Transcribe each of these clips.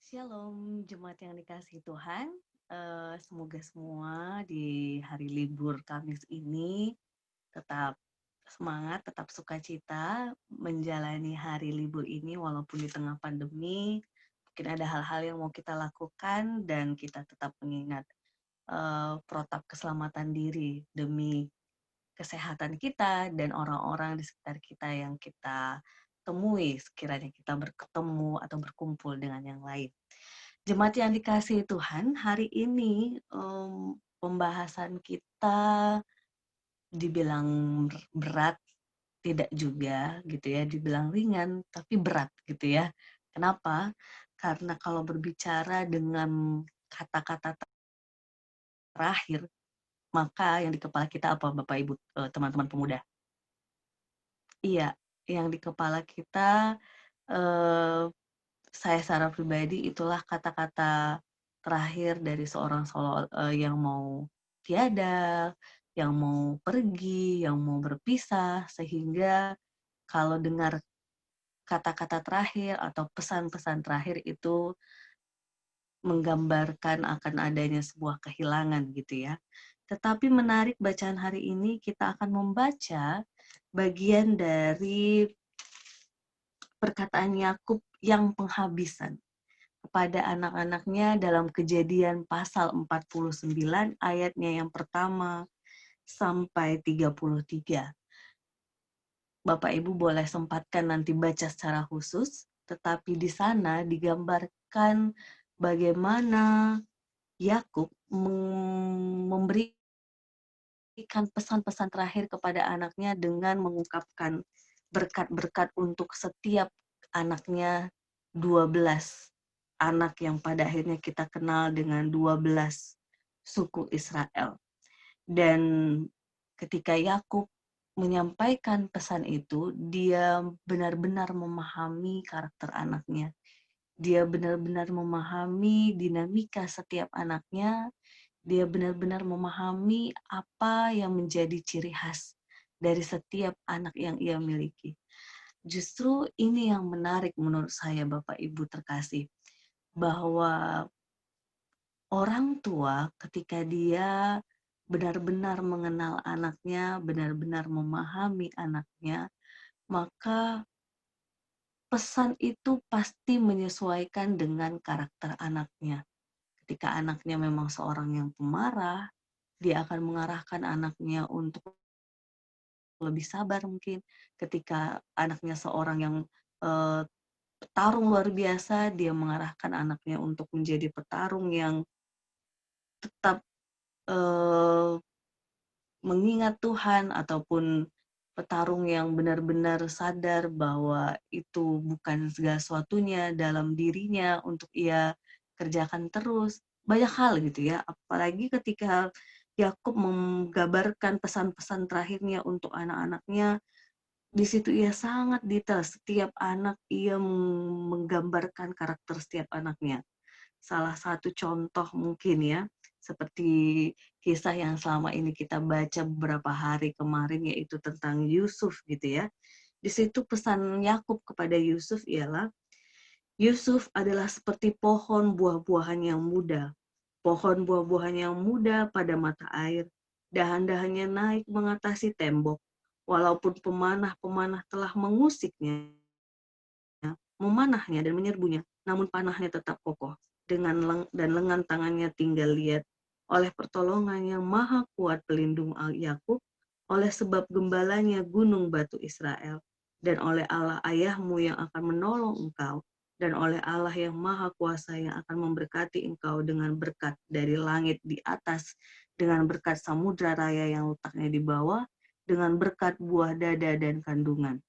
Shalom, jemaat yang dikasihi Tuhan. Semoga semua di hari libur Kamis ini tetap semangat, tetap sukacita menjalani hari libur ini walaupun di tengah pandemi. Mungkin ada hal-hal yang mau kita lakukan dan kita tetap mengingat protap keselamatan diri demi kesehatan kita dan orang-orang di sekitar kita yang kita temui sekiranya kita berketemu atau berkumpul dengan yang lain. Jemaat yang dikasihi Tuhan, hari ini pembahasan kita dibilang berat, tidak juga gitu ya, dibilang ringan, tapi berat gitu ya. Kenapa? Karena kalau berbicara dengan kata-kata terakhir, maka yang di kepala kita apa Bapak Ibu, teman-teman pemuda? Iya, yang di kepala kita, eh, saya secara pribadi itulah kata-kata terakhir dari seorang yang mau tiada, yang mau pergi, yang mau berpisah, sehingga kalau dengar kata-kata terakhir atau pesan-pesan terakhir itu menggambarkan akan adanya sebuah kehilangan gitu ya. Tetapi menarik bacaan hari ini kita akan membaca bagian dari perkataan Yakub yang penghabisan kepada anak-anaknya dalam Kejadian pasal 49 ayatnya yang pertama sampai 33. Bapak Ibu boleh sempatkan nanti baca secara khusus, tetapi di sana digambarkan bagaimana Yakub memberikan pesan-pesan terakhir kepada anaknya dengan mengungkapkan berkat-berkat untuk setiap anaknya, 12 anak yang pada akhirnya kita kenal dengan 12 suku Israel. Dan ketika Yakub menyampaikan pesan itu, dia benar-benar memahami karakter anaknya. Dia benar-benar memahami dinamika setiap anaknya. Dia benar-benar memahami apa yang menjadi ciri khas dari setiap anak yang ia miliki. Justru ini yang menarik menurut saya Bapak Ibu terkasih, bahwa orang tua ketika dia benar-benar mengenal anaknya, benar-benar memahami anaknya, maka pesan itu pasti menyesuaikan dengan karakter anaknya. Ketika anaknya memang seorang yang pemarah, dia akan mengarahkan anaknya untuk lebih sabar mungkin. Ketika anaknya seorang yang eh, petarung luar biasa, dia mengarahkan anaknya untuk menjadi petarung yang tetap eh, mengingat Tuhan, ataupun petarung yang benar-benar sadar bahwa itu bukan segala sesuatunya dalam dirinya untuk ia kerjakan terus. Banyak hal gitu ya, apalagi ketika Yakub menggambarkan pesan-pesan terakhirnya untuk anak-anaknya, di situ ia sangat detail, setiap anak ia menggambarkan karakter setiap anaknya. Salah satu contoh mungkin ya, seperti kisah yang selama ini kita baca beberapa hari kemarin, yaitu tentang Yusuf gitu ya. Di situ pesan Yakub kepada Yusuf ialah, Yusuf adalah seperti pohon buah-buahan yang muda. Pohon buah-buahan yang muda pada mata air, dahan-dahannya naik mengatasi tembok. Walaupun pemanah-pemanah telah mengusiknya, memanahnya dan menyerbunya, namun panahnya tetap kokoh. Dan lengan tangannya tinggal lihat. Oleh pertolongan yang maha kuat pelindung Yakub, oleh sebab gembalanya gunung batu Israel, dan oleh Allah ayahmu yang akan menolong engkau, dan oleh Allah yang maha kuasa yang akan memberkati engkau dengan berkat dari langit di atas, dengan berkat samudra raya yang letaknya di bawah, dengan berkat buah dada dan kandungan.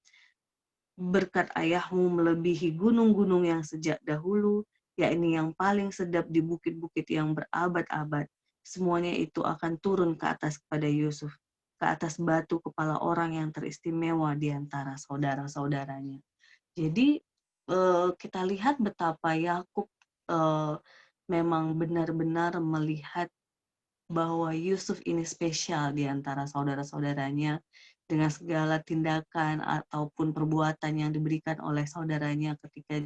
Berkat ayahmu melebihi gunung-gunung yang sejak dahulu, yakni yang paling sedap di bukit-bukit yang berabad-abad. Semuanya itu akan turun ke atas kepada Yusuf, ke atas batu kepala orang yang teristimewa di antara saudara-saudaranya. Jadi kita lihat betapa Yakub memang benar-benar melihat bahwa Yusuf ini spesial di antara saudara-saudaranya, dengan segala tindakan ataupun perbuatan yang diberikan oleh saudaranya ketika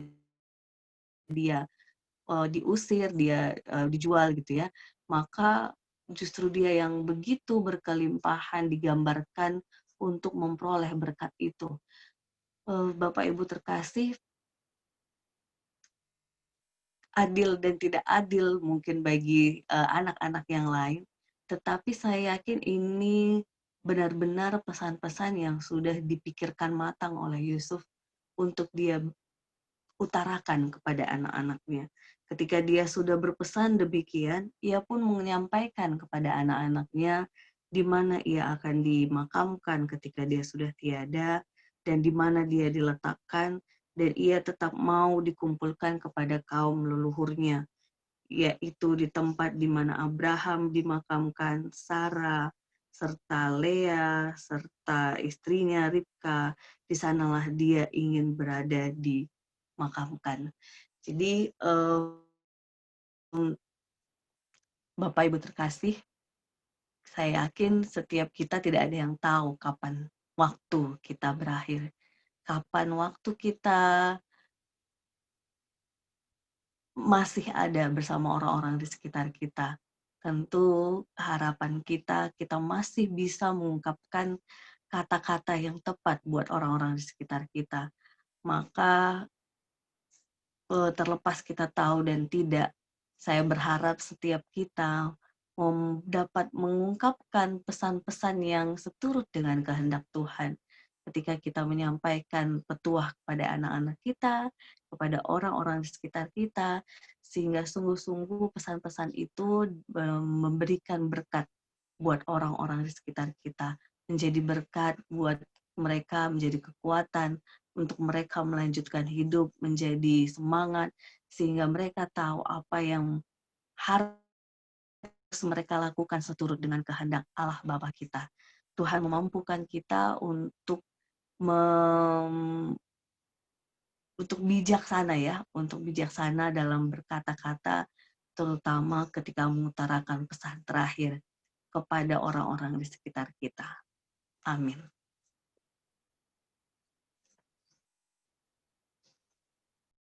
dia diusir, dia dijual gitu ya, maka justru dia yang begitu berkelimpahan digambarkan untuk memperoleh berkat itu. Bapak Ibu terkasih, adil dan tidak adil mungkin bagi anak-anak yang lain, tetapi saya yakin ini benar-benar pesan-pesan yang sudah dipikirkan matang oleh Yusuf untuk dia utarakan kepada anak-anaknya. Ketika dia sudah berpesan demikian, ia pun menyampaikan kepada anak-anaknya di mana ia akan dimakamkan ketika dia sudah tiada, dan di mana dia diletakkan, dan ia tetap mau dikumpulkan kepada kaum leluhurnya, yaitu di tempat di mana Abraham dimakamkan, Sarah, serta Lea, serta istrinya Ribka. Di sanalah dia ingin berada dimakamkan. Jadi Bapak Ibu terkasih, saya yakin setiap kita tidak ada yang tahu kapan waktu kita berakhir, kapan waktu kita masih ada bersama orang-orang di sekitar kita. Tentu harapan kita, kita masih bisa mengungkapkan kata-kata yang tepat buat orang-orang di sekitar kita. Maka terlepas kita tahu dan tidak, saya berharap setiap kita dapat mengungkapkan pesan-pesan yang seturut dengan kehendak Tuhan. Ketika kita menyampaikan petuah kepada anak-anak kita, kepada orang-orang di sekitar kita, sehingga sungguh-sungguh pesan-pesan itu memberikan berkat buat orang-orang di sekitar kita, menjadi berkat buat mereka, menjadi kekuatan untuk mereka melanjutkan hidup, menjadi semangat, sehingga mereka tahu apa yang harus mereka lakukan seturut dengan kehendak Allah Bapa kita. Tuhan memampukan kita mem, untuk bijaksana ya, untuk bijaksana dalam berkata-kata, terutama ketika mengutarakan pesan terakhir kepada orang-orang di sekitar kita. Amin.